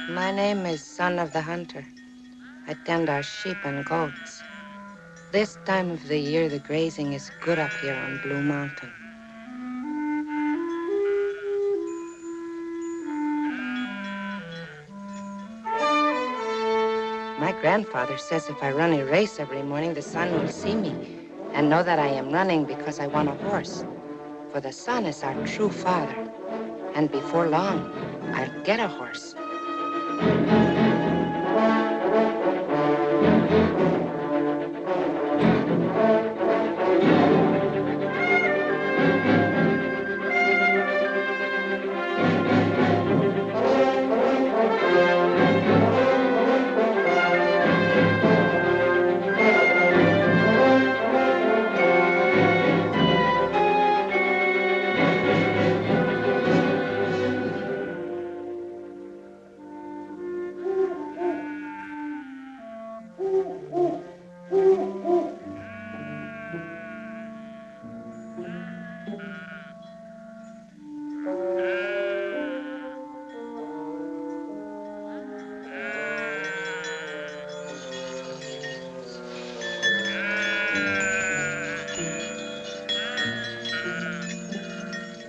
My name is Son of the Hunter. I tend our sheep and goats. This time of the year, the grazing is good up here on Blue Mountain. My grandfather says if I run a race every morning, the sun will see me and know that I am running because I want a horse. For the sun is our true father. And before long, I'll get a horse.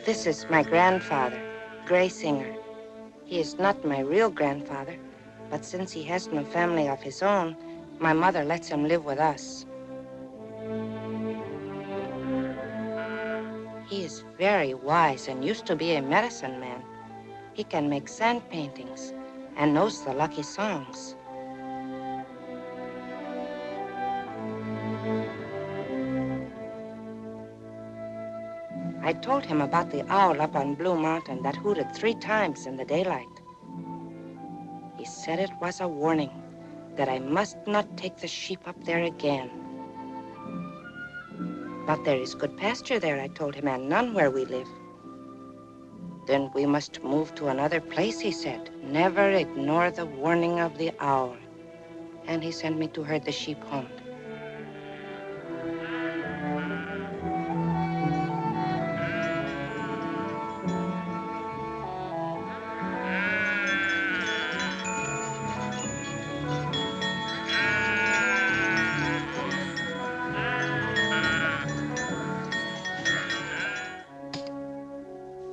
This is my grandfather, Gray Singer. He is not my real grandfather, but since he has no family of his own, my mother lets him live with us. He is very wise and used to be a medicine man. He can make sand paintings and knows the lucky songs. I told him about the owl up on Blue Mountain that hooted 3 times in the daylight. He said it was a warning that I must not take the sheep up there again. But there is good pasture there, I told him, and none where we live. Then we must move to another place, he said. Never ignore the warning of the owl. And he sent me to herd the sheep home.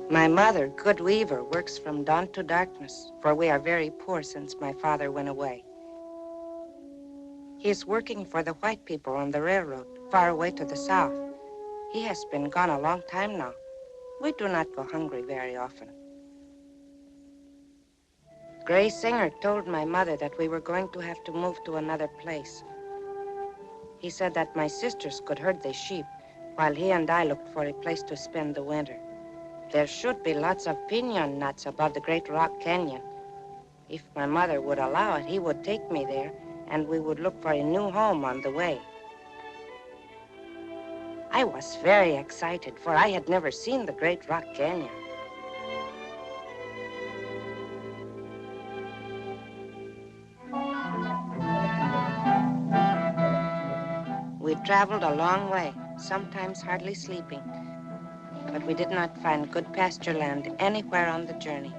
My mother, good weaver, works from dawn to darkness, for we are very poor since my father went away. He is working for the white people on the railroad, far away to the south. He has been gone a long time now. We do not go hungry very often. Gray Singer told my mother that we were going to have to move to another place. He said that my sisters could herd the sheep, while he and I looked for a place to spend the winter. There should be lots of piñon nuts above the Great Rock Canyon. If my mother would allow it, he would take me there, and we would look for a new home on the way. I was very excited, for I had never seen the Great Rock Canyon. We traveled a long way, sometimes hardly sleeping, but we did not find good pasture land anywhere on the journey.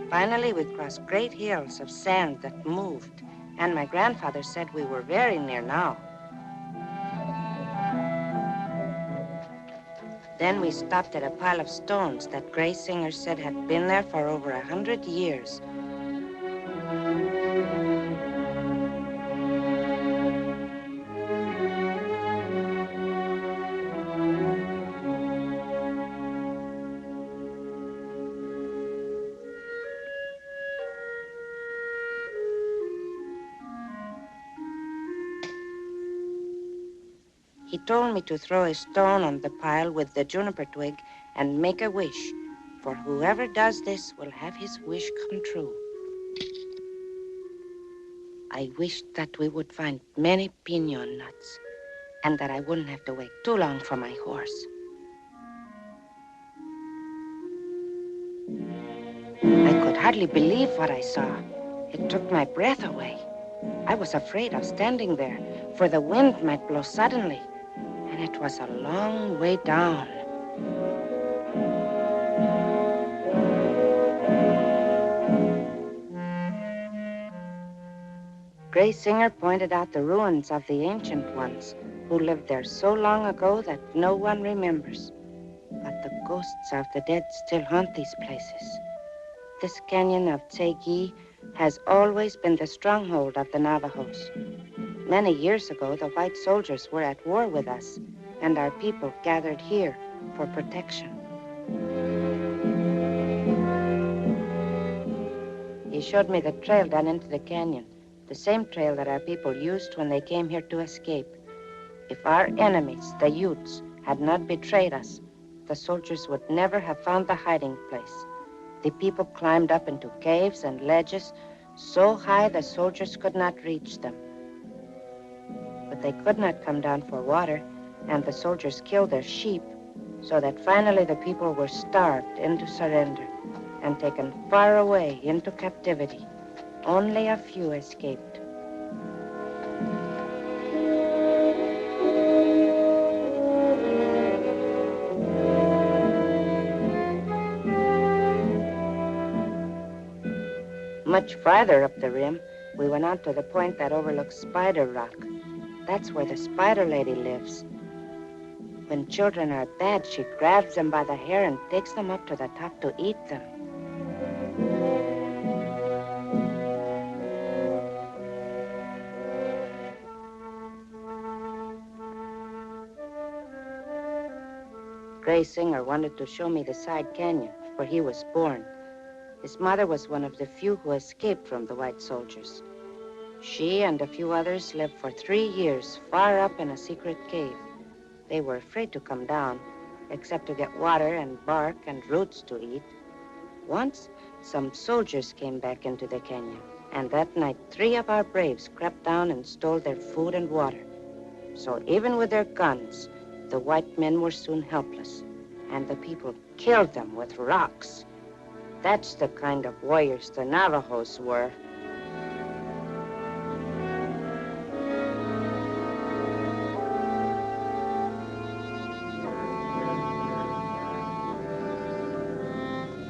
Finally, we crossed great hills of sand that moved, and my grandfather said we were very near now. Then we stopped at a pile of stones that Gray Singer said had been there for over 100 years. He told me to throw a stone on the pile with the juniper twig and make a wish, for whoever does this will have his wish come true. I wished that we would find many piñon nuts and that I wouldn't have to wait too long for my horse. I could hardly believe what I saw. It took my breath away. I was afraid of standing there, for the wind might blow suddenly, and it was a long way down. Gray Singer pointed out the ruins of the ancient ones who lived there so long ago that no one remembers. But the ghosts of the dead still haunt these places. This canyon of Tsegi has always been the stronghold of the Navajos. Many years ago, the white soldiers were at war with us, and our people gathered here for protection. He showed me the trail down into the canyon, the same trail that our people used when they came here to escape. If our enemies, the Utes, had not betrayed us, the soldiers would never have found the hiding place. The people climbed up into caves and ledges so high the soldiers could not reach them. But they could not come down for water, and the soldiers killed their sheep, so that finally the people were starved into surrender and taken far away into captivity. Only a few escaped. Much farther up the rim, we went on to the point that overlooks Spider Rock. That's where the Spider Lady lives. When children are bad, she grabs them by the hair and takes them up to the top to eat them. Gray Singer wanted to show me the side canyon where he was born. His mother was one of the few who escaped from the white soldiers. She and a few others lived for 3 years far up in a secret cave. They were afraid to come down, except to get water and bark and roots to eat. Once, some soldiers came back into the canyon, and that night 3 of our braves crept down and stole their food and water. So even with their guns, the white men were soon helpless, and the people killed them with rocks. That's the kind of warriors the Navajos were.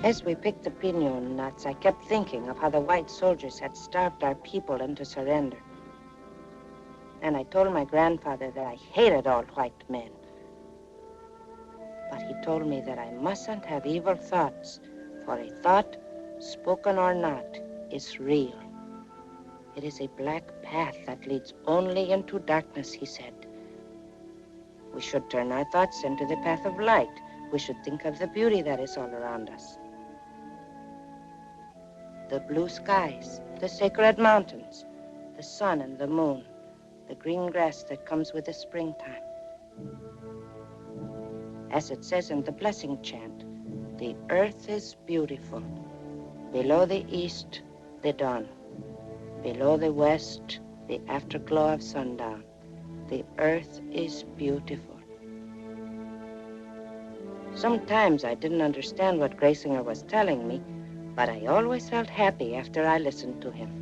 As we picked the pinon nuts, I kept thinking of how the white soldiers had starved our people into surrender. And I told my grandfather that I hated all white men. But he told me that I mustn't have evil thoughts, for a thought, spoken or not, is real. It is a black path that leads only into darkness, he said. We should turn our thoughts into the path of light. We should think of the beauty that is all around us. The blue skies, the sacred mountains, the sun and the moon, the green grass that comes with the springtime. As it says in the blessing chant, the earth is beautiful. Below the east, the dawn. Below the west, the afterglow of sundown. The earth is beautiful. Sometimes I didn't understand what Gray Singer was telling me, but I always felt happy after I listened to him.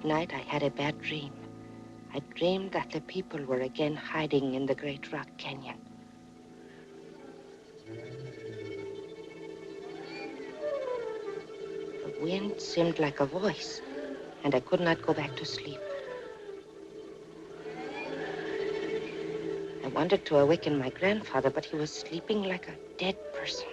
Night, I had a bad dream. I dreamed that the people were again hiding in the great rock canyon. The wind seemed like a voice, and I could not go back to sleep. I wanted to awaken my grandfather, but he was sleeping like a dead person.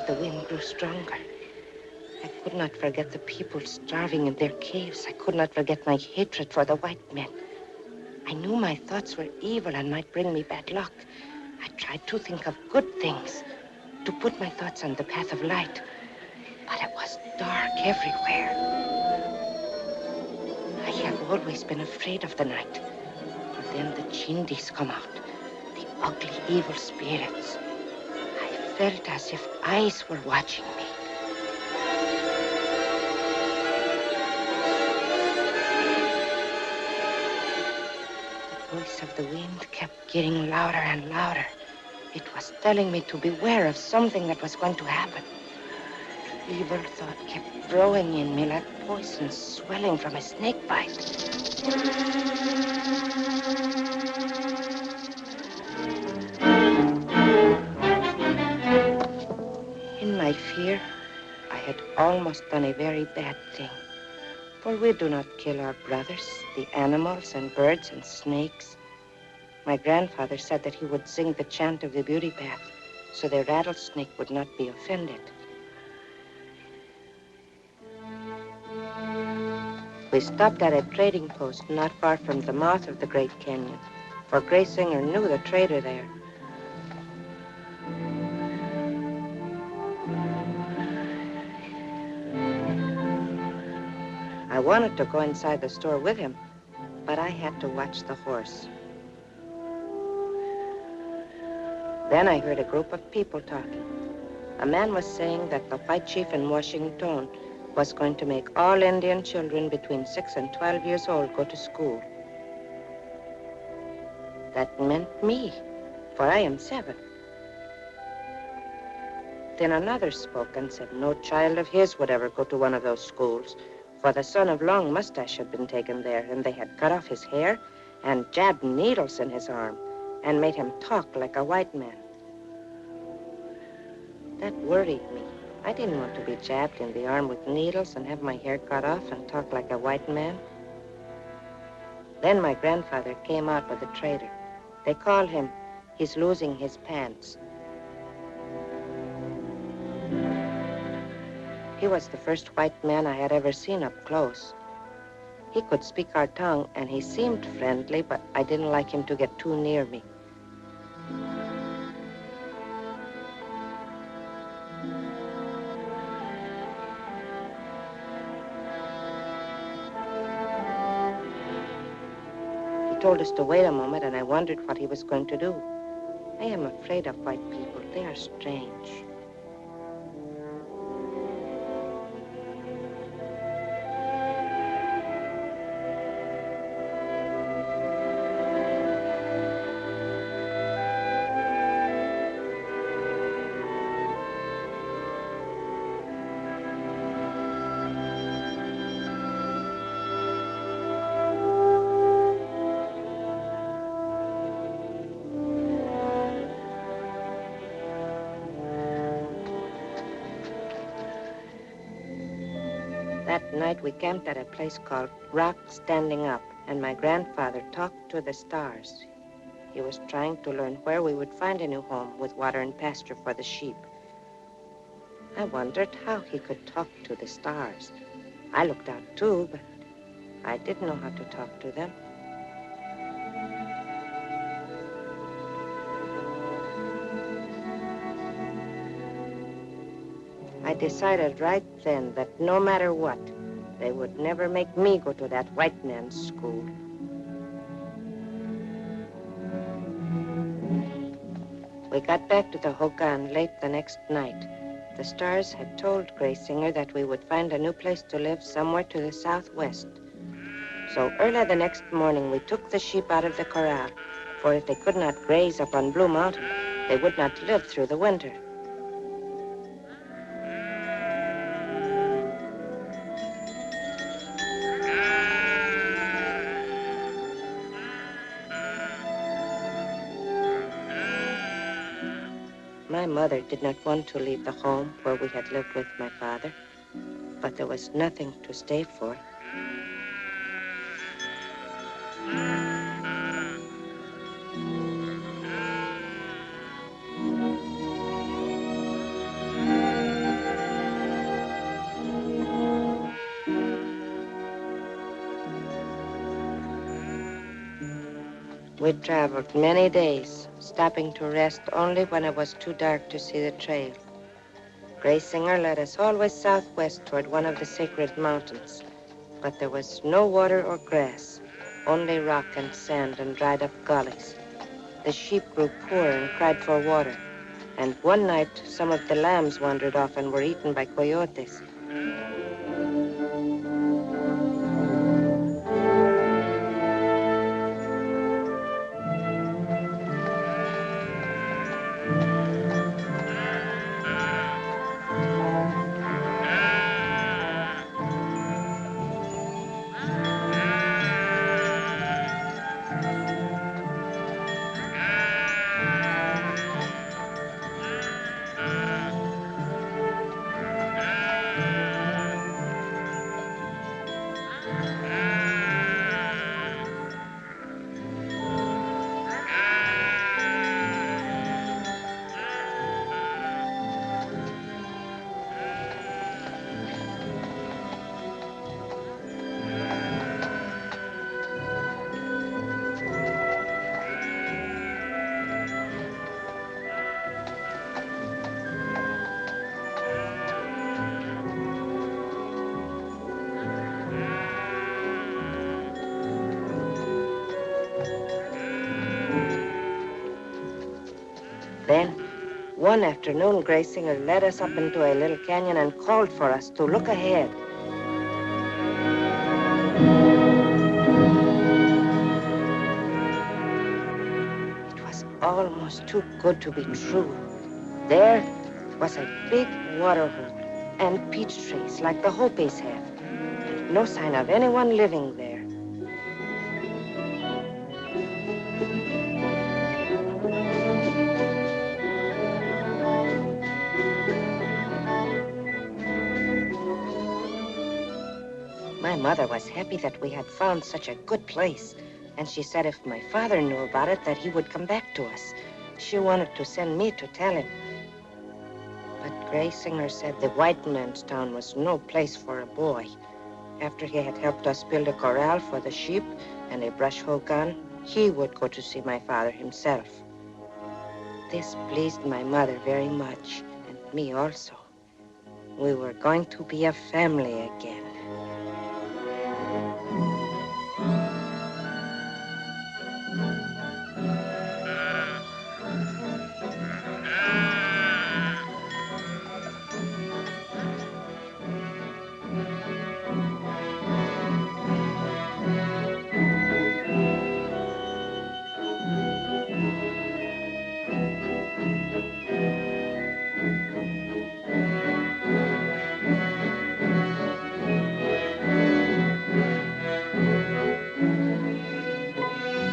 The wind grew stronger. I could not forget the people starving in their caves. I could not forget my hatred for the white men. I knew my thoughts were evil and might bring me bad luck. I tried to think of good things, to put my thoughts on the path of light. But it was dark everywhere. I have always been afraid of the night. And then the Chindis come out, the ugly, evil spirits. I felt as if eyes were watching me. The voice of the wind kept getting louder and louder. It was telling me to beware of something that was going to happen. Evil thought kept growing in me like poison swelling from a snake bite. In my fear, I had almost done a very bad thing. For we do not kill our brothers, the animals and birds and snakes. My grandfather said that he would sing the chant of the beauty path so the rattlesnake would not be offended. We stopped at a trading post not far from the mouth of the Great Canyon, for Gray Singer knew the trader there. I wanted to go inside the store with him, but I had to watch the horse. Then I heard a group of people talking. A man was saying that the white chief in Washington was going to make all Indian children between 6 and 12 years old go to school. That meant me, for I am 7. Then another spoke and said no child of his would ever go to one of those schools, for the son of Long Mustache had been taken there, and they had cut off his hair and jabbed needles in his arm and made him talk like a white man. That worried me. I didn't want to be jabbed in the arm with needles and have my hair cut off and talk like a white man. Then my grandfather came out with the trader. They called him, he's losing his pants. He was the first white man I had ever seen up close. He could speak our tongue, and he seemed friendly, but I didn't like him to get too near me. He told us to wait a moment, and I wondered what he was going to do. I am afraid of white people. They are strange. That night, we camped at a place called Rock Standing Up, and my grandfather talked to the stars. He was trying to learn where we would find a new home with water and pasture for the sheep. I wondered how he could talk to the stars. I looked out too, but I didn't know how to talk to them. I decided right then that no matter what, they would never make me go to that white man's school. We got back to the Hogan late the next night. The stars had told Gray Singer that we would find a new place to live somewhere to the southwest. So early the next morning, we took the sheep out of the corral, for if they could not graze up on Blue Mountain, they would not live through the winter. My mother did not want to leave the home where we had lived with my father, but there was nothing to stay for. We traveled many days, stopping to rest only when it was too dark to see the trail. Gray Singer led us always southwest toward one of the sacred mountains, but there was no water or grass, only rock and sand and dried up gullies. The sheep grew poor and cried for water, and one night some of the lambs wandered off and were eaten by coyotes. Then, one afternoon, Gray Singer led us up into a little canyon and called for us to look ahead. It was almost too good to be true. There was a big water hole and peach trees like the Hopis have, and no sign of anyone living there. My mother was happy that we had found such a good place, and she said if my father knew about it, that he would come back to us. She wanted to send me to tell him. But Gray Singer said the white man's town was no place for a boy. After he had helped us build a corral for the sheep and a brush hoe gun, he would go to see my father himself. This pleased my mother very much, and me also. We were going to be a family again.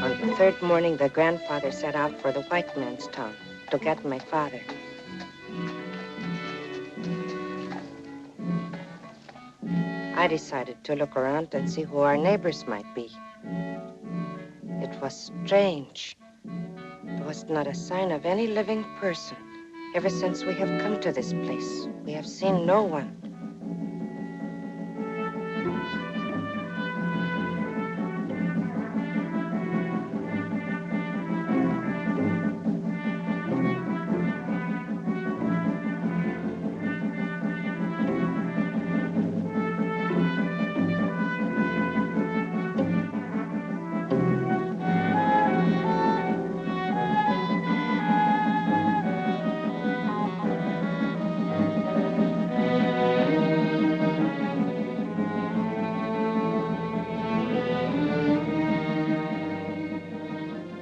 On the third morning, the grandfather set out for the white man's town to get my father. I decided to look around and see who our neighbors might be. It was strange. There was not a sign of any living person. Ever since we have come to this place, we have seen no one.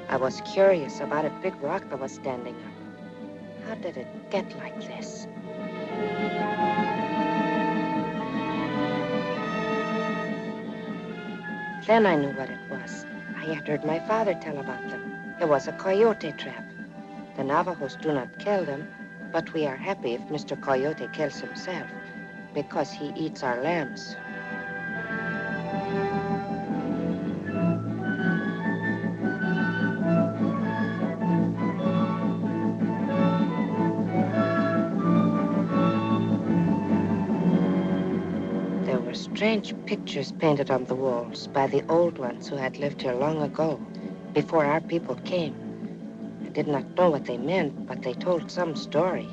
I was curious about a big rock that was standing up. How did it get like this? Then I knew what it was. I had heard my father tell about them. It was a coyote trap. The Navajos do not kill them, but we are happy if Mr. Coyote kills himself, because he eats our lambs. There were strange pictures painted on the walls by the old ones who had lived here long ago, before our people came. I did not know what they meant, but they told some story.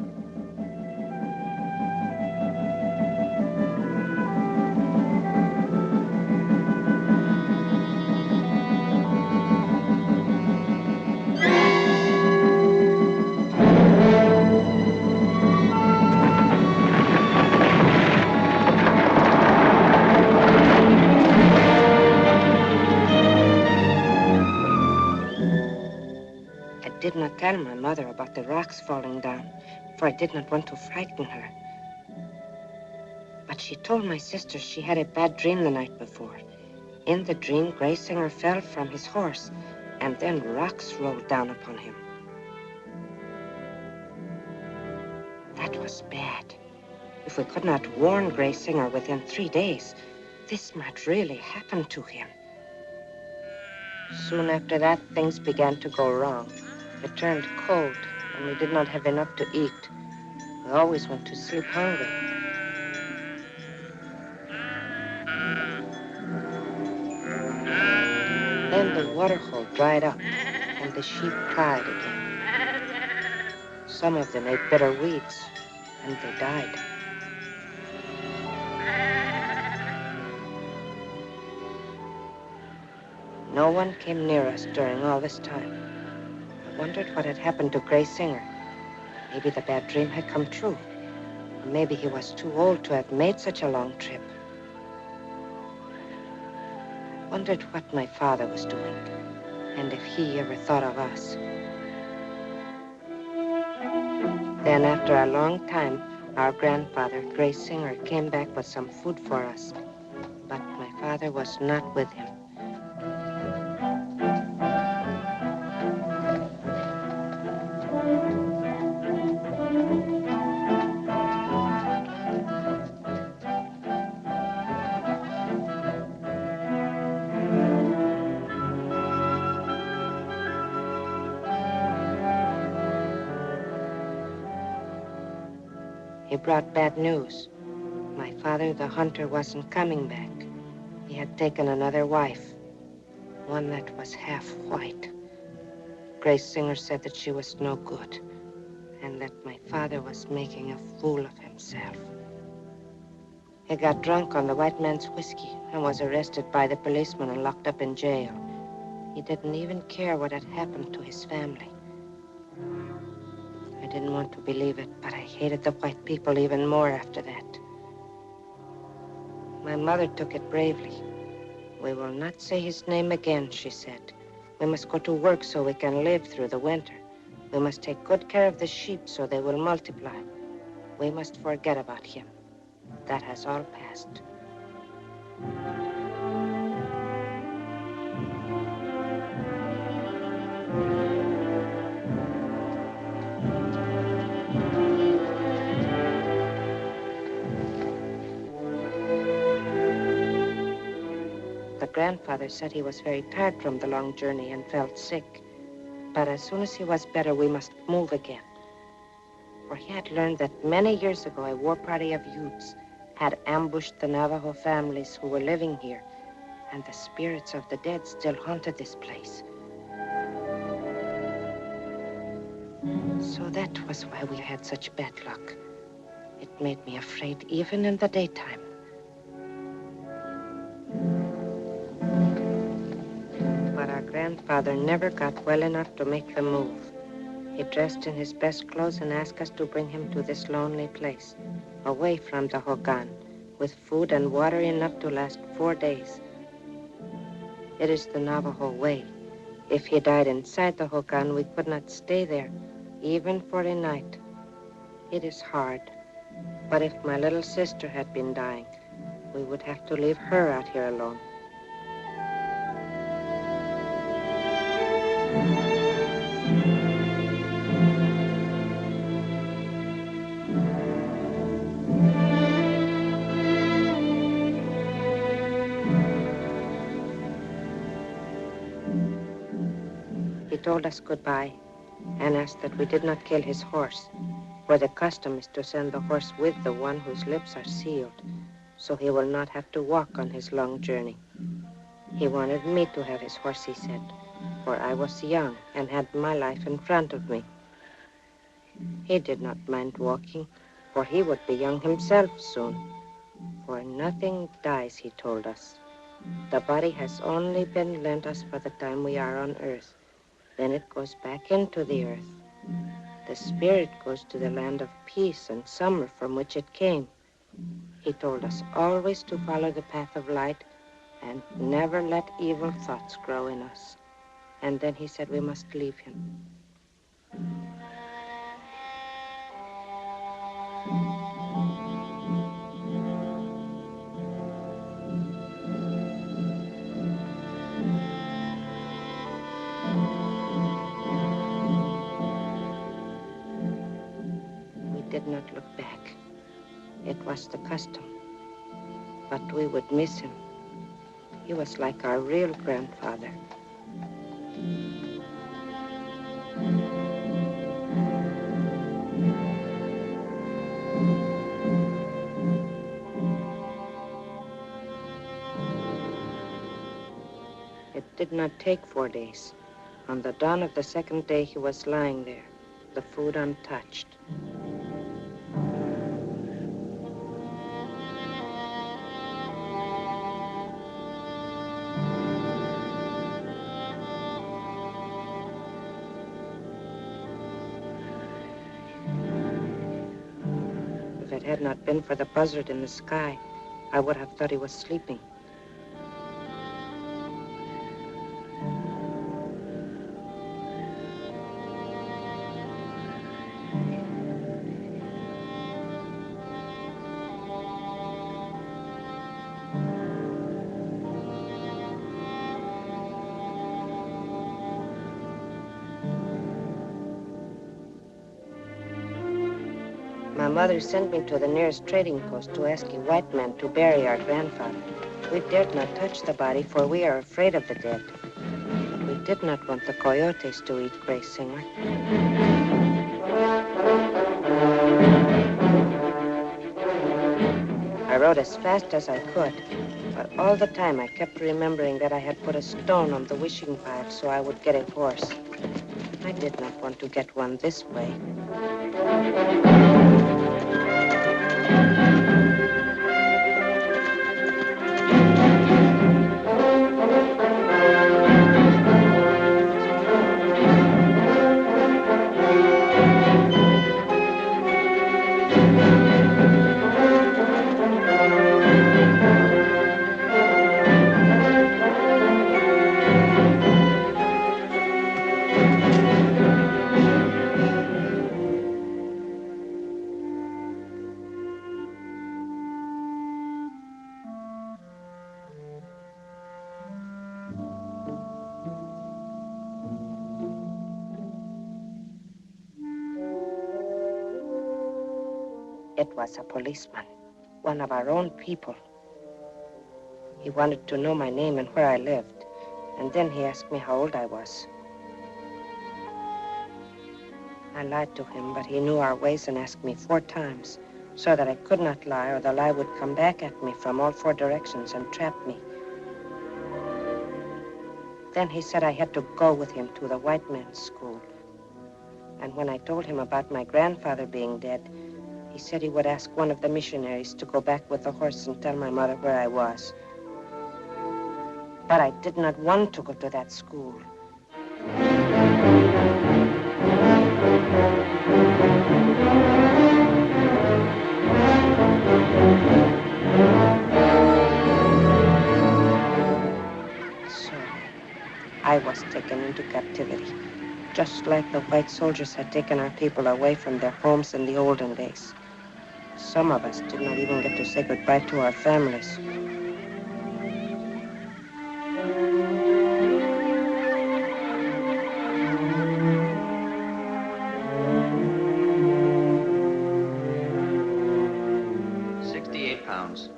I did not tell my mother about the rocks falling down, for I did not want to frighten her. But she told my sister she had a bad dream the night before. In the dream, Gray Singer fell from his horse, and then rocks rolled down upon him. That was bad. If we could not warn Gray Singer within 3 days, this might really happen to him. Soon after that, things began to go wrong. It turned cold, and we did not have enough to eat. We always went to sleep hungry. Then the water hole dried up, and the sheep cried again. Some of them ate bitter weeds, and they died. No one came near us during all this time. I wondered what had happened to Gray Singer. Maybe the bad dream had come true. Or maybe he was too old to have made such a long trip. I wondered what my father was doing, and if he ever thought of us. Then, after a long time, our grandfather, Grace Singer, came back with some food for us. But my father was not with him. He brought bad news. My father, the hunter, wasn't coming back. He had taken another wife, one that was half white. Grace Singer said that she was no good, and that my father was making a fool of himself. He got drunk on the white man's whiskey and was arrested by the policeman and locked up in jail. He didn't even care what had happened to his family. I didn't want to believe it, but I hated the white people even more after that. My mother took it bravely. We will not say his name again, she said. We must go to work so we can live through the winter. We must take good care of the sheep so they will multiply. We must forget about him. That has all passed. The grandfather said he was very tired from the long journey and felt sick. But as soon as he was better, we must move again. For he had learned that many years ago, a war party of Utes had ambushed the Navajo families who were living here, and the spirits of the dead still haunted this place. So that was why we had such bad luck. It made me afraid even in the daytime. But our grandfather never got well enough to make the move. He dressed in his best clothes and asked us to bring him to this lonely place, away from the Hogan, with food and water enough to last 4 days. It is the Navajo way. If he died inside the Hogan, we could not stay there, even for a night. It is hard, but if my little sister had been dying, we would have to leave her out here alone. He told us goodbye and asked that we did not kill his horse, for the custom is to send the horse with the one whose lips are sealed, so he will not have to walk on his long journey. He wanted me to have his horse, he said, for I was young and had my life in front of me. He did not mind walking, for he would be young himself soon. For nothing dies, he told us. The body has only been lent us for the time we are on earth. Then it goes back into the earth. The spirit goes to the land of peace and summer from which it came. He told us always to follow the path of light and never let evil thoughts grow in us. And then he said we must leave him. We did not look back. It was the custom. But we would miss him. He was like our real grandfather. It did not take 4 days. On the dawn of the second day, he was lying there, the food untouched. it had not been for the buzzard in the sky, I would have thought he was sleeping. My mother sent me to the nearest trading post to ask a white man to bury our grandfather. We dared not touch the body, for we are afraid of the dead. We did not want the coyotes to eat Gray Singer. I rode as fast as I could, but all the time I kept remembering that I had put a stone on the wishing pile so I would get a horse. I did not want to get one this way. It was a policeman, one of our own people. He wanted to know my name and where I lived, and then he asked me how old I was. I lied to him, but he knew our ways and asked me 4 times, so that I could not lie, or the lie would come back at me from all 4 directions and trap me. Then he said I had to go with him to the white man's school. And when I told him about my grandfather being dead, he said he would ask one of the missionaries to go back with the horse and tell my mother where I was. But I did not want to go to that school. So I was taken into captivity, just like the white soldiers had taken our people away from their homes in the olden days. Some of us did not even get to say goodbye to our families. £68.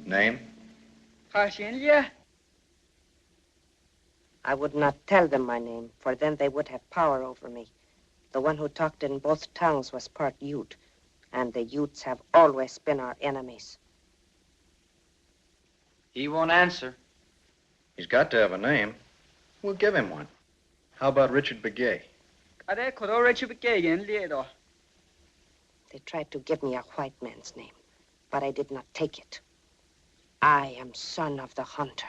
Name? I would not tell them my name, for then they would have power over me. The one who talked in both tongues was part Ute, and the Utes have always been our enemies. He won't answer. He's got to have a name. We'll give him one. How about Richard Begay? They tried to give me a white man's name, but I did not take it. I am son of the hunter.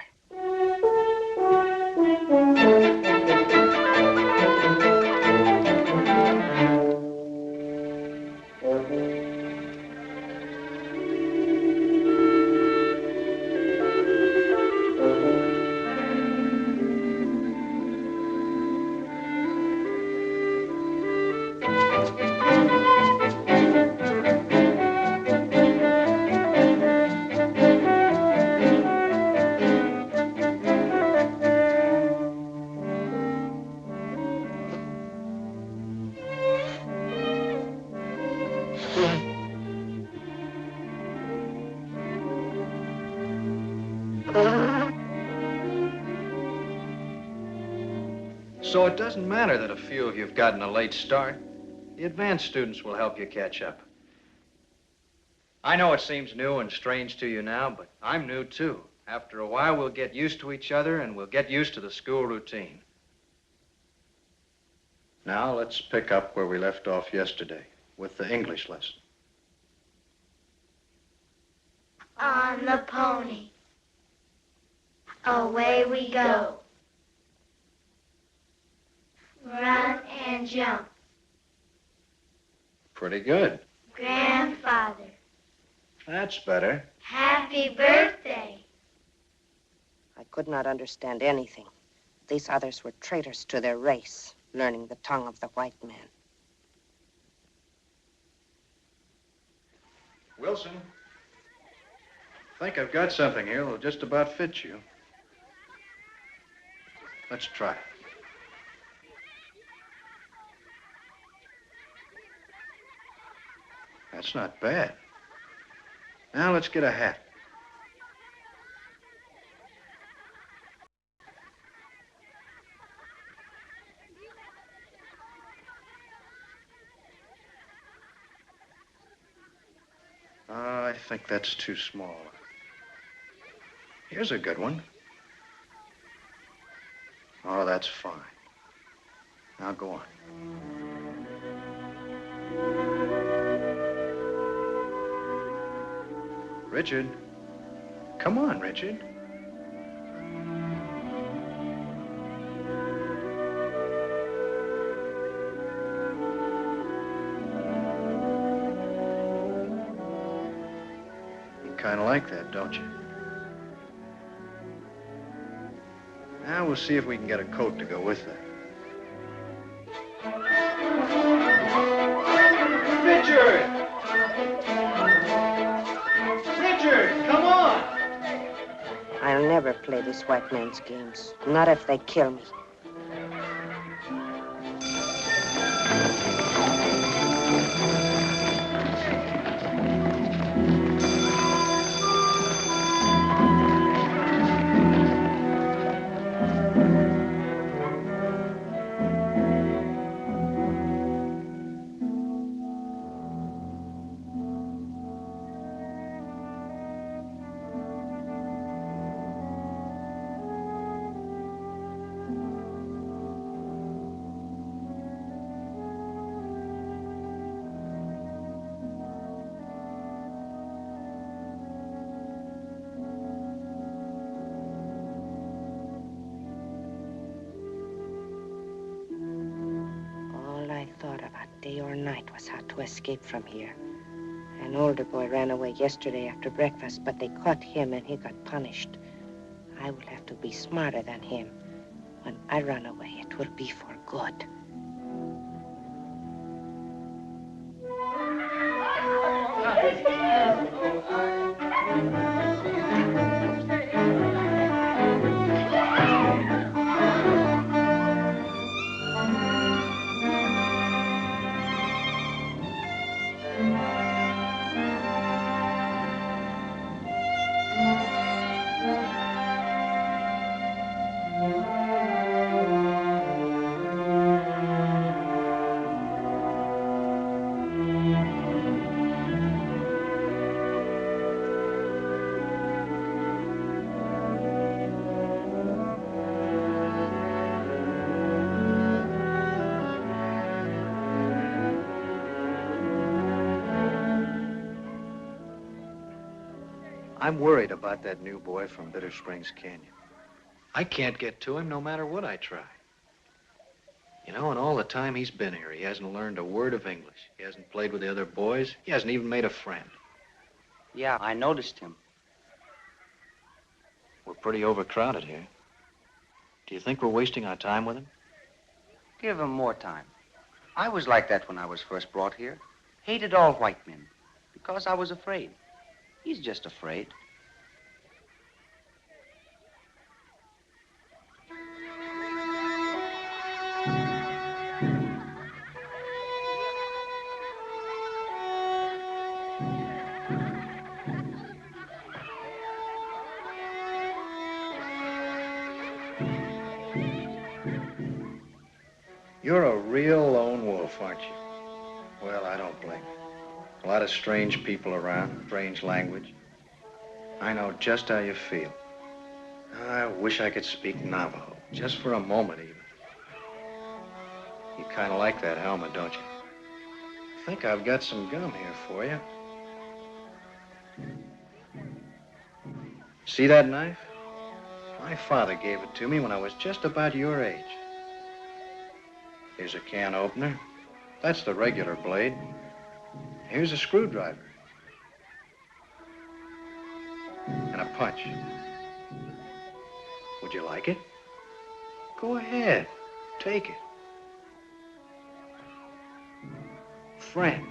So it doesn't matter that a few of you have gotten a late start. The advanced students will help you catch up. I know it seems new and strange to you now, but I'm new too. After a while, we'll get used to each other and we'll get used to the school routine. Now let's pick up where we left off yesterday with the English lesson. On the pony, away we go. run and jump. Pretty good. Grandfather, That's better. happy birthday. I could not understand anything. These others were traitors to their race, learning the tongue of the white man. Wilson, I think I've got something here that'll just about fit you. Let's try it. That's not bad. Now let's get a hat. I think that's too small. Here's a good one. Oh, that's fine. Now go on. Richard. Come on, Richard. You kind of like that, don't you? Now we'll see if we can get a coat to go with that. Richard! Richard, come on! I'll never play this white man's games, not if they kill me. Day or night was how to escape from here. An older boy ran away yesterday after breakfast, but they caught him and he got punished. I will have to be smarter than him. When I run away, it will be for good. I'm worried about that new boy from Bitter Springs Canyon. I can't get to him no matter what I try. You know, in all the time he's been here, he hasn't learned a word of English. He hasn't played with the other boys. He hasn't even made a friend. Yeah, I noticed him. We're pretty overcrowded here. Do you think we're wasting our time with him? Give him more time. I was like that when I was first brought here. Hated all white men because I was afraid. He's just afraid. You're a real lone wolf, aren't you? Well, I don't blame you. A lot of strange people around, strange language. I know just how you feel. I wish I could speak Navajo, just for a moment even. You kind of like that helmet, don't you? I think I've got some gum here for you. See that knife? My father gave it to me when I was just about your age. Here's a can opener. That's the regular blade. Here's a screwdriver. And a punch. Would you like it? Go ahead. Take it. Friend.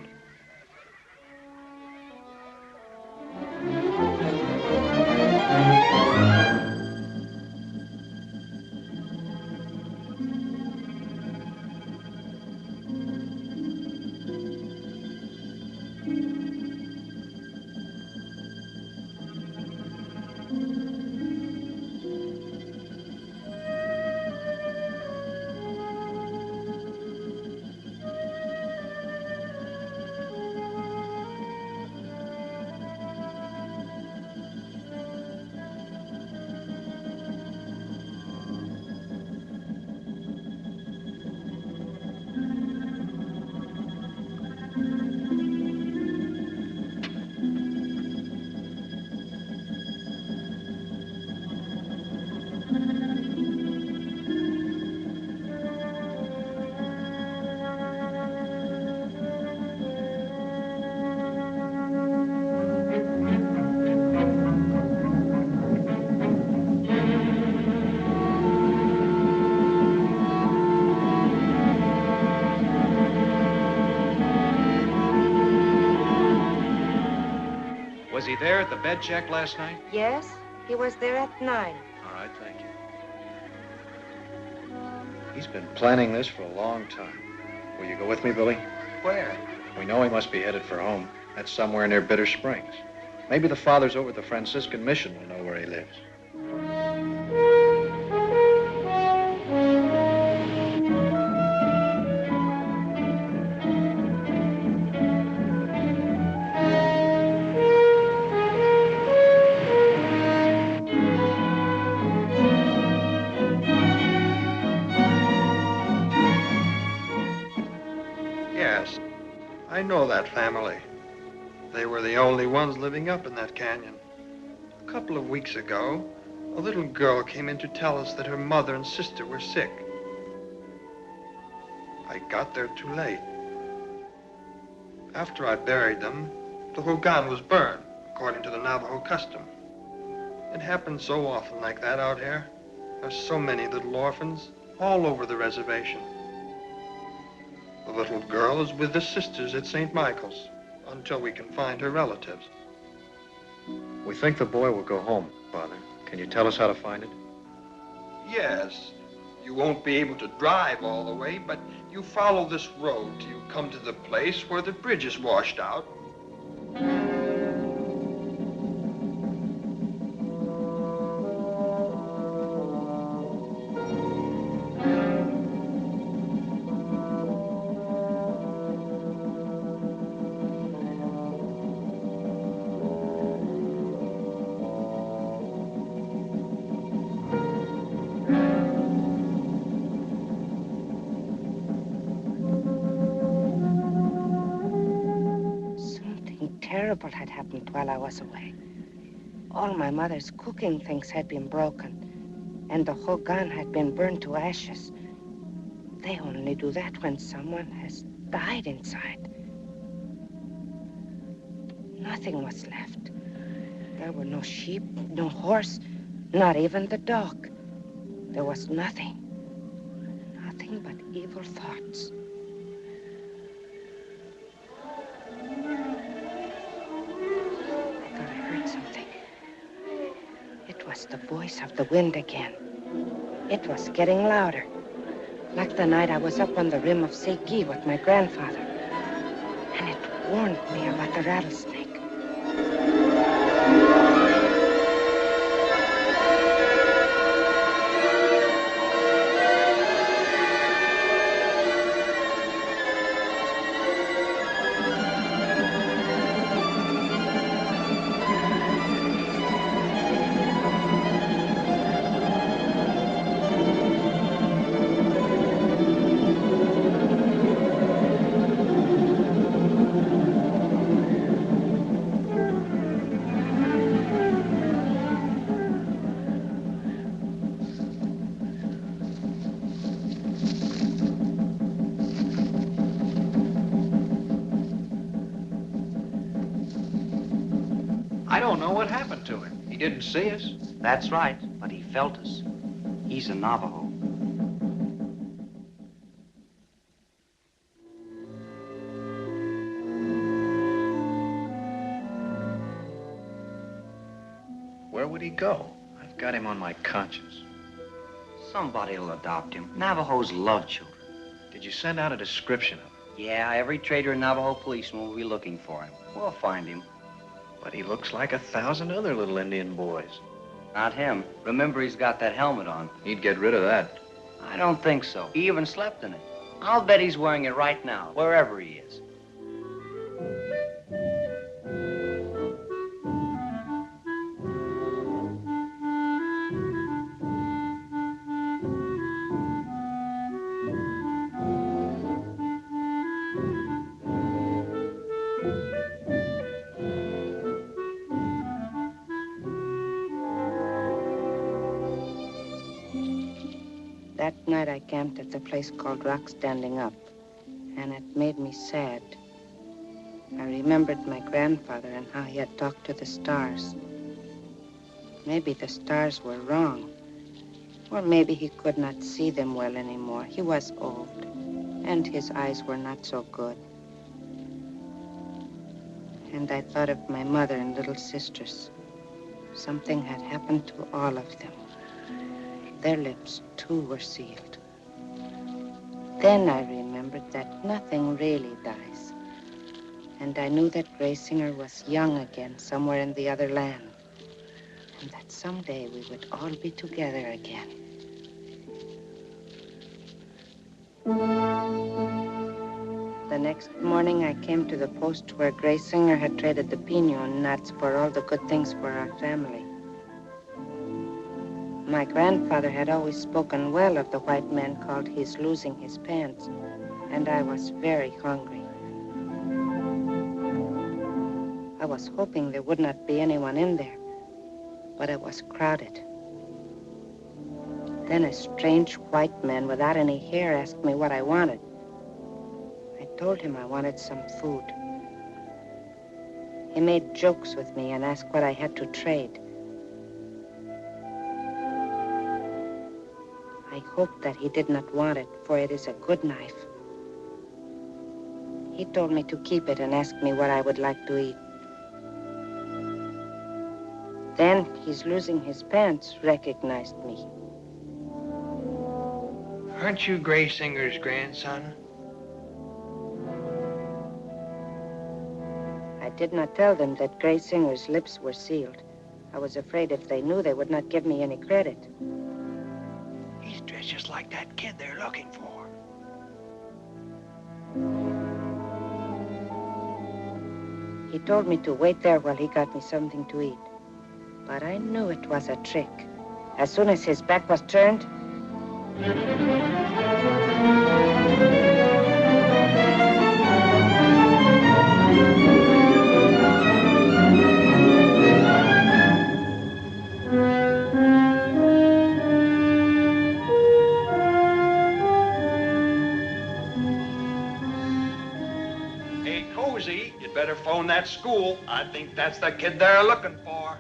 Was he there at the bed check last night? Yes, he was there at 9. All right, thank you. He's been planning this for a long time. Will you go with me, Billy? Where? We know he must be headed for home. That's somewhere near Bitter Springs. Maybe the fathers over at the Franciscan Mission will know where he lives. Yes, I know that family. They were the only ones living up in that canyon. A couple of weeks ago, a little girl came in to tell us that her mother and sister were sick. I got there too late. After I buried them, the hogan was burned, according to the Navajo custom. It happens so often like that out here. There's so many little orphans all over the reservation. The little girl is with the sisters at St. Michael's until we can find her relatives. We think the boy will go home, Father. Can you tell us how to find it? Yes, you won't be able to drive all the way, but you follow this road till you come to the place where the bridge is washed out. Terrible had happened while I was away. All my mother's cooking things had been broken, and the hogan had been burned to ashes. They only do that when someone has died inside. Nothing was left. There were no sheep, no horse, not even the dog. There was nothing. Nothing but evil thoughts. It was the voice of the wind again. It was getting louder. Like the night I was up on the rim of Seki with my grandfather. And it warned me about the rattlesnake. don't know what happened to him. He didn't see us. That's right, but he felt us. He's a Navajo. Where would he go? I've got him on my conscience. Somebody'll adopt him. Navajos love children. Did you send out a description of him? Yeah, every trader and Navajo policeman will be looking for him. We'll find him. But he looks like 1,000 other little Indian boys. Not him. Remember, he's got that helmet on. He'd get rid of that. I don't think so. He even slept in it. I'll bet he's wearing it right now, wherever he is. That night I camped at the place called Rock Standing Up, and it made me sad. I remembered my grandfather and how he had talked to the stars. Maybe the stars were wrong, or maybe he could not see them well anymore. He was old, and his eyes were not so good. And I thought of my mother and little sisters. Something had happened to all of them. Their lips, too, were sealed. Then I remembered that nothing really dies. And I knew that Graysinger was young again somewhere in the other land. And that someday we would all be together again. The next morning I came to the post where Graysinger had traded the pinon nuts for all the good things for our family. My grandfather had always spoken well of the white man called his losing his pants, and I was very hungry. I was hoping there would not be anyone in there, but it was crowded. Then a strange white man without any hair asked me what I wanted. I told him I wanted some food. He made jokes with me and asked what I had to trade. I hoped that he did not want it, for it is a good knife. He told me to keep it and asked me what I would like to eat. Then his losing his pants recognized me. Aren't you Graysinger's grandson? I did not tell them that Graysinger's lips were sealed. I was afraid if they knew, they would not give me any credit. He's dressed just like that kid they're looking for. He told me to wait there while he got me something to eat. But I knew it was a trick. As soon as his back was turned, Hey, Cozy, you'd better phone that school. I think that's the kid they're looking for.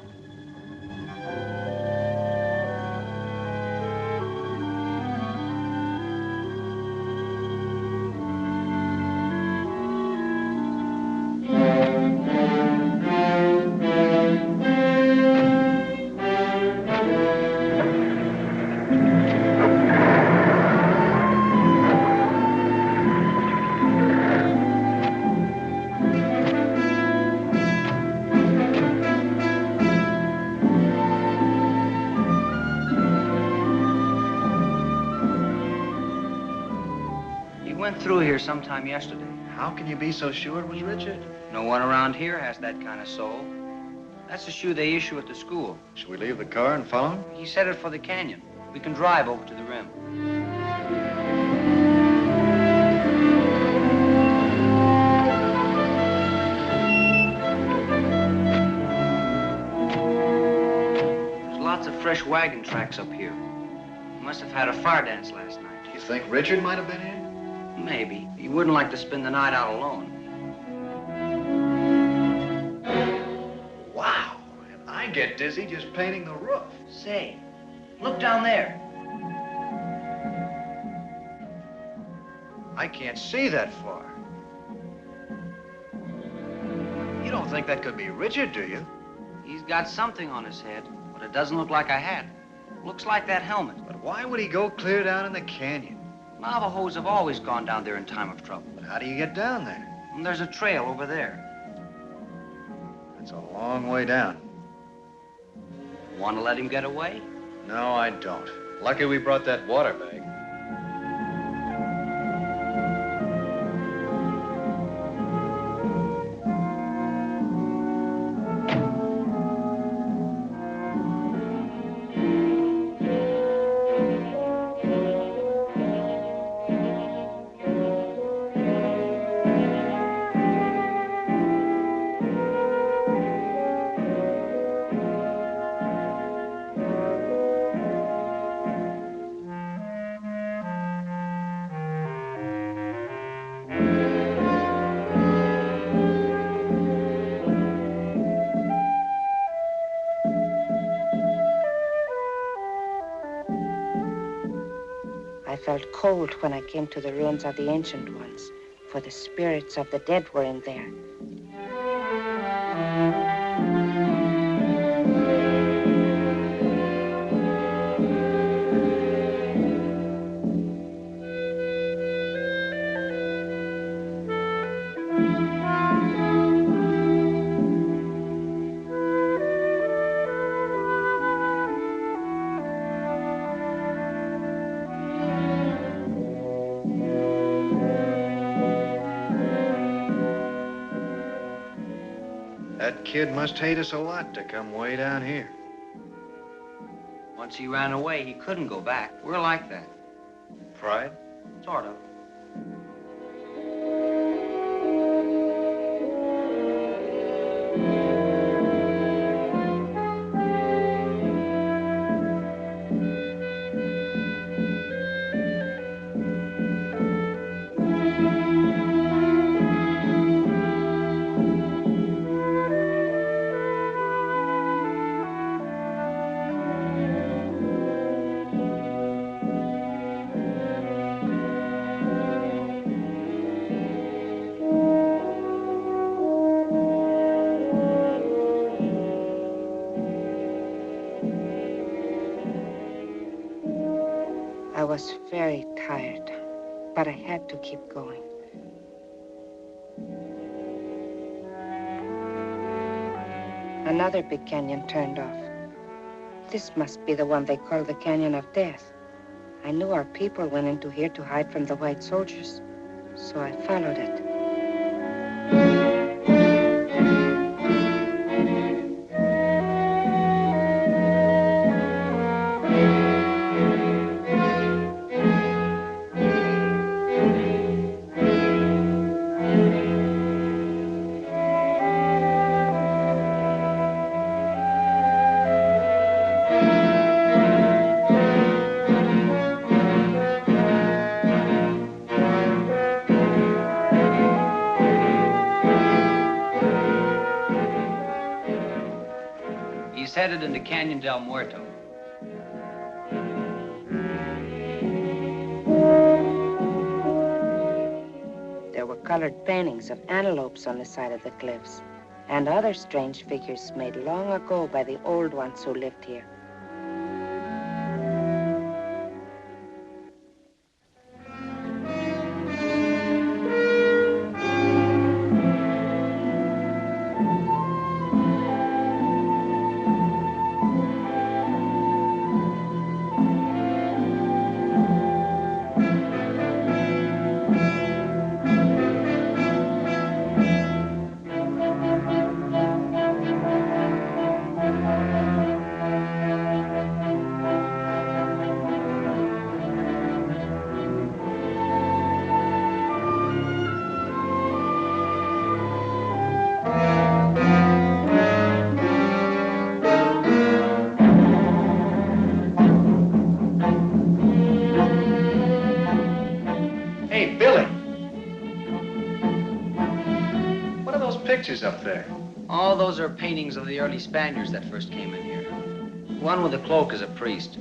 Through here sometime yesterday. How can you be so sure it was Richard? No one around here has that kind of soul. That's the shoe they issue at the school. Should we leave the car and follow him? He set it for the canyon. We can drive over to the rim. There's lots of fresh wagon tracks up here. We must have had a fire dance last night. You think Richard might have been here? Maybe. He wouldn't like to spend the night out alone. Wow. get dizzy just painting the roof. Say, look down there. I can't see that far. You don't think that could be Richard, do you? He's got something on his head, but it doesn't look like a hat. Looks like that helmet. But why would he go clear down in the canyon? Navajos have always gone down there in time of trouble. But how do you get down there? And there's a trail over there. That's a long way down. Want to let him get away? No, I don't. Lucky we brought that water bag. I felt cold when I came to the ruins of the ancient ones, for the spirits of the dead were in there. That kid must hate us a lot to come way down here. Once he ran away, he couldn't go back. We're like that. Pride? Sort of. I was very tired, but I had to keep going. Another big canyon turned off. This must be the one they call the Canyon of Death. I knew our people went into here to hide from the white soldiers, so I followed it. He's headed into Canyon del Muerto. There were colored paintings of antelopes on the side of the cliffs, and other strange figures made long ago by the old ones who lived here. Pictures up there. All those are paintings of the early Spaniards that first came in here. The one with the cloak is a priest.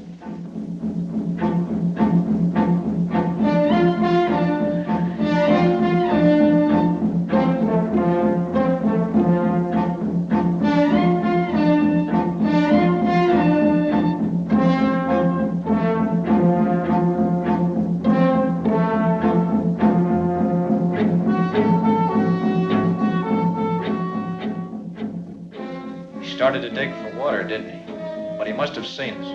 Started to dig for water, didn't he? But he must have seen us.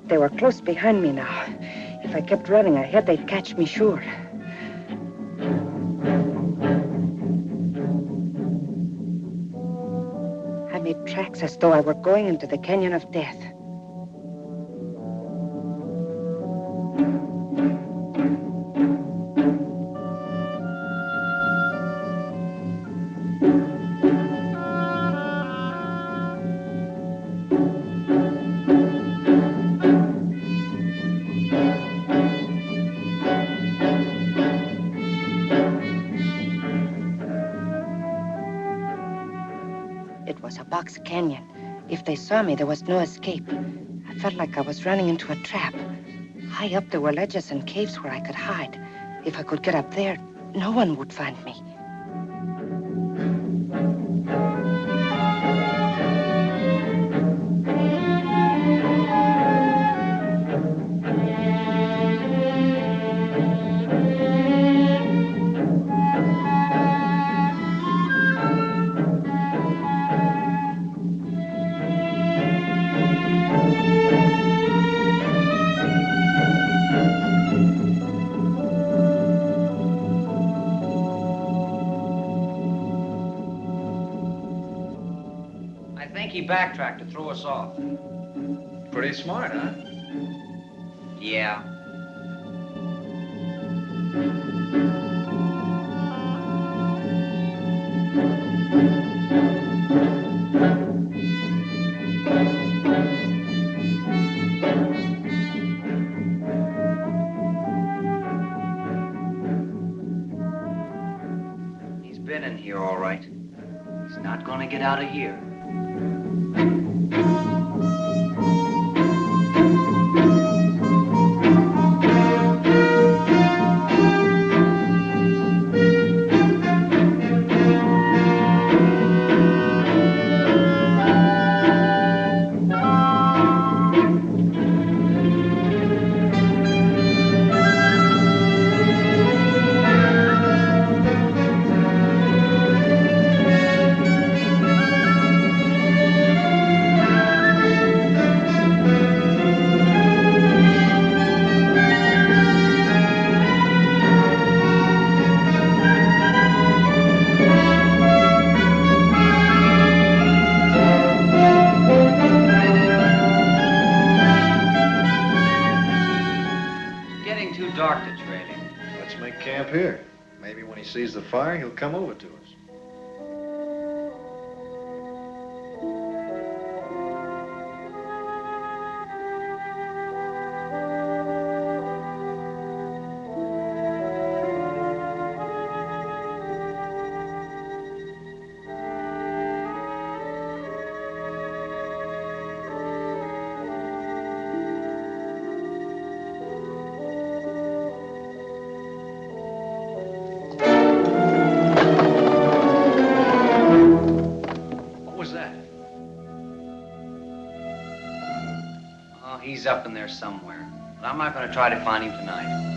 They were close behind me now. If I kept running ahead, they'd catch me sure. I made tracks as though I were going into the Canyon of Death. It was a box canyon. If they saw me, there was no escape. I felt like I was running into a trap. High up, there were ledges and caves where I could hide. If I could get up there, no one would find me. He backtracked to throw us off. Pretty smart, huh? Yeah. He's been in here, all right. He's not gonna get out of here. up here. Maybe when he sees the fire, he'll come over to us. He's up in there somewhere, but I'm not going to try to find him tonight.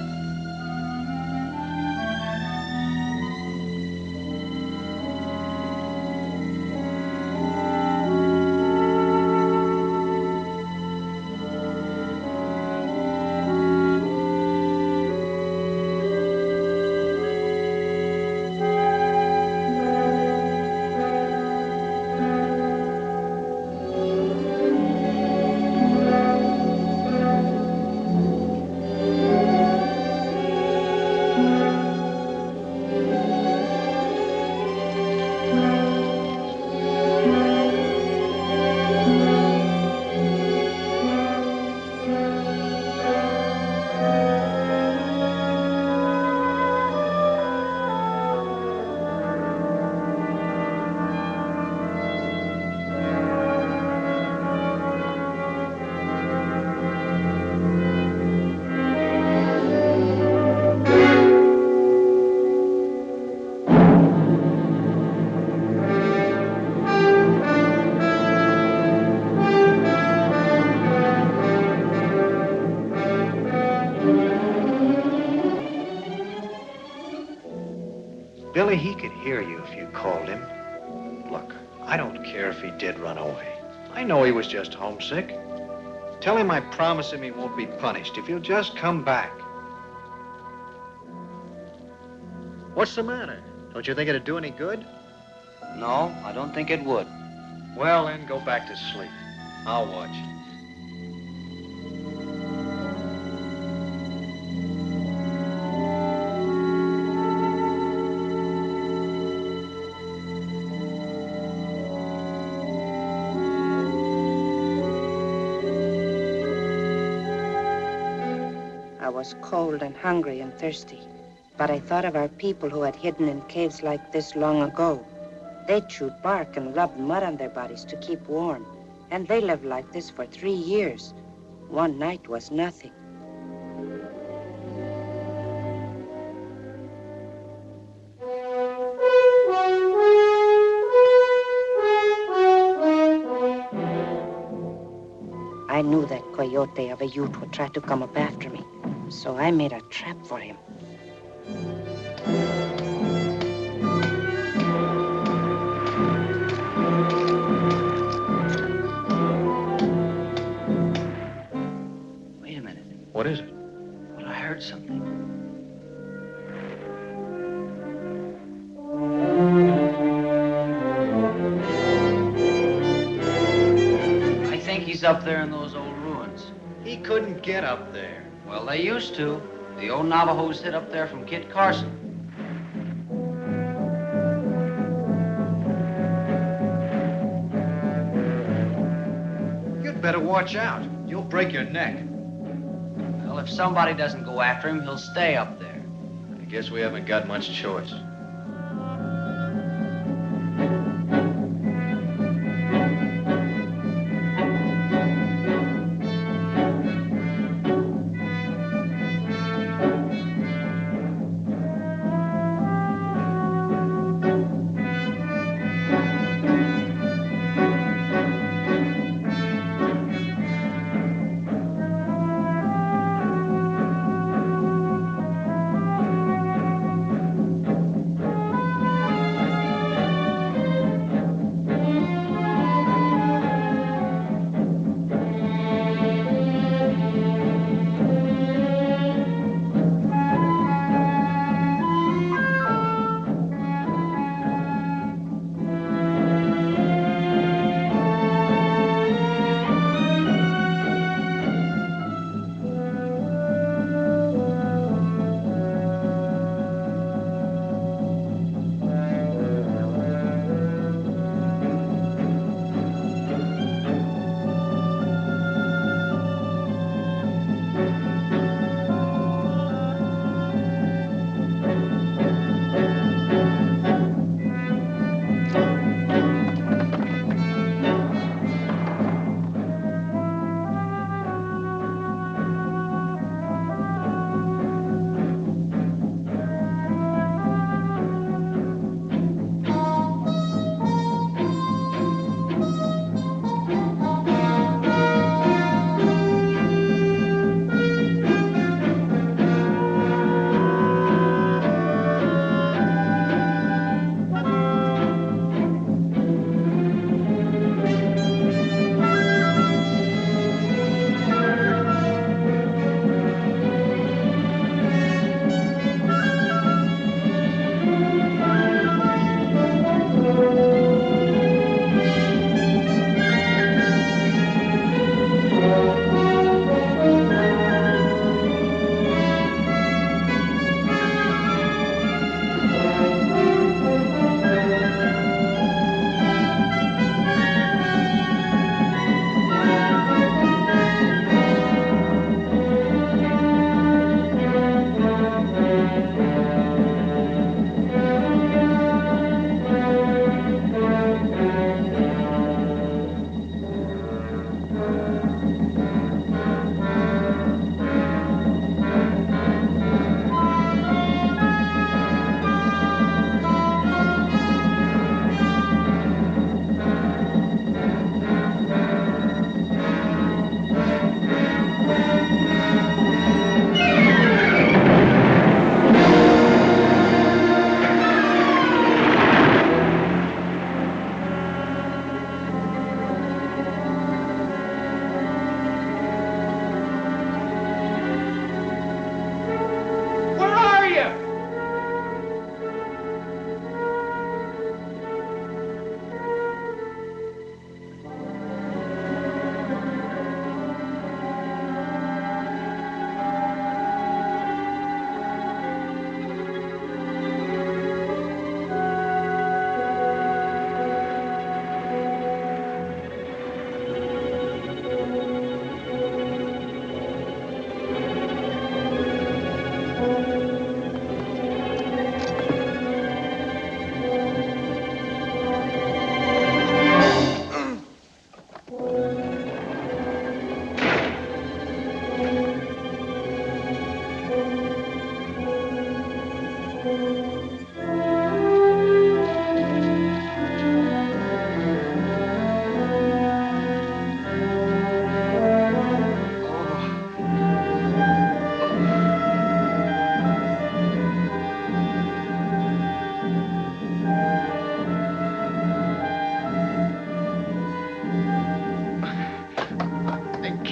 Billy, he could hear you if you called him. Look, I don't care if he did run away. I know he was just homesick. Tell him I promise him he won't be punished if he'll just come back. What's the matter? Don't you think it'd do any good? No, I don't think it would. Well, then, go back to sleep. I'll watch. I was cold and hungry and thirsty, but I thought of our people who had hidden in caves like this long ago. They chewed bark and rubbed mud on their bodies to keep warm, and they lived like this for 3 years. One night was nothing. I knew that coyote of a Ute would try to come up after me, so I made a trap for him. Wait a minute. What is it? But I heard something. I think he's up there in those old ruins. He couldn't get up there. Well, they used to. The old Navajos hid up there from Kit Carson. You'd better watch out. You'll break your neck. Well, if somebody doesn't go after him, he'll stay up there. I guess we haven't got much choice.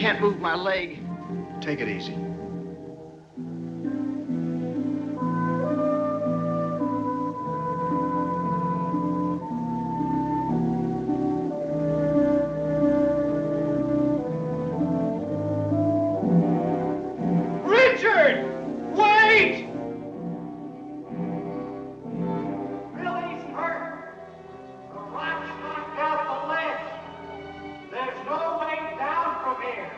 can't move my leg. Take it easy. Richard! Wait! Billy's hurt. The rock's knocked out the ledge. There's no way down from here.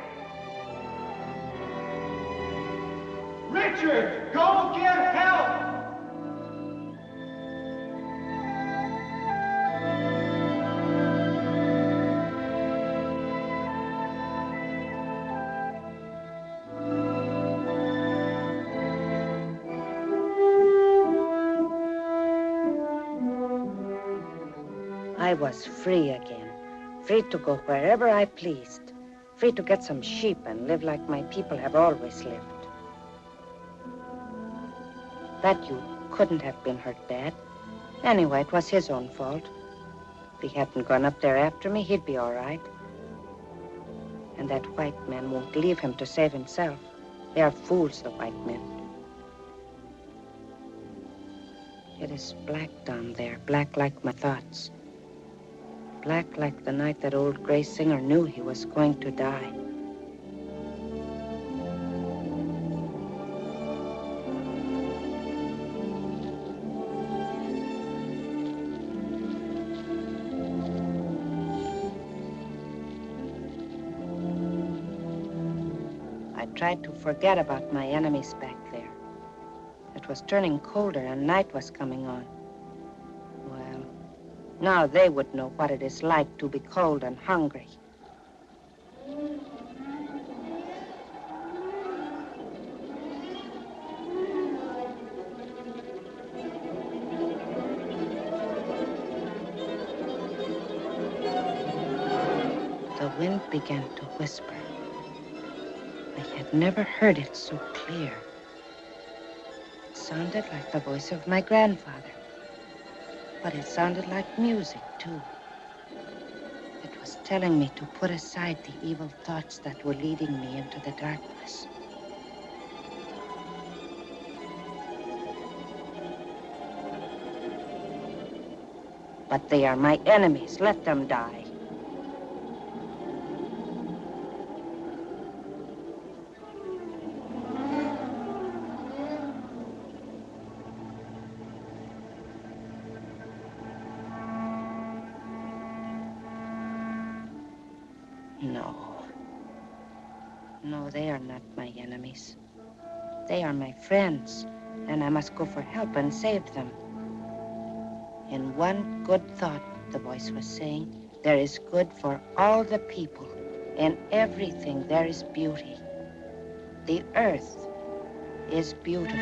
Richard, go get help! I was free again, free to go wherever I pleased, free to get some sheep and live like my people have always lived. That youth couldn't have been hurt bad. Anyway, it was his own fault. If he hadn't gone up there after me, he'd be all right. And that white man won't leave him to save himself. They are fools, the white men. It is black down there, black like my thoughts. Black like the night that old gray singer knew he was going to die. I tried to forget about my enemies back there. It was turning colder and night was coming on. Well, now they would know what it is like to be cold and hungry. The wind began to whisper. I had never heard it so clear. It sounded like the voice of my grandfather. But it sounded like music, too. It was telling me to put aside the evil thoughts that were leading me into the darkness. But they are my enemies. Let them die. No, they are not my enemies. They are my friends, and I must go for help and save them. In one good thought, the voice was saying, there is good for all the people. In everything there is beauty. The earth is beautiful.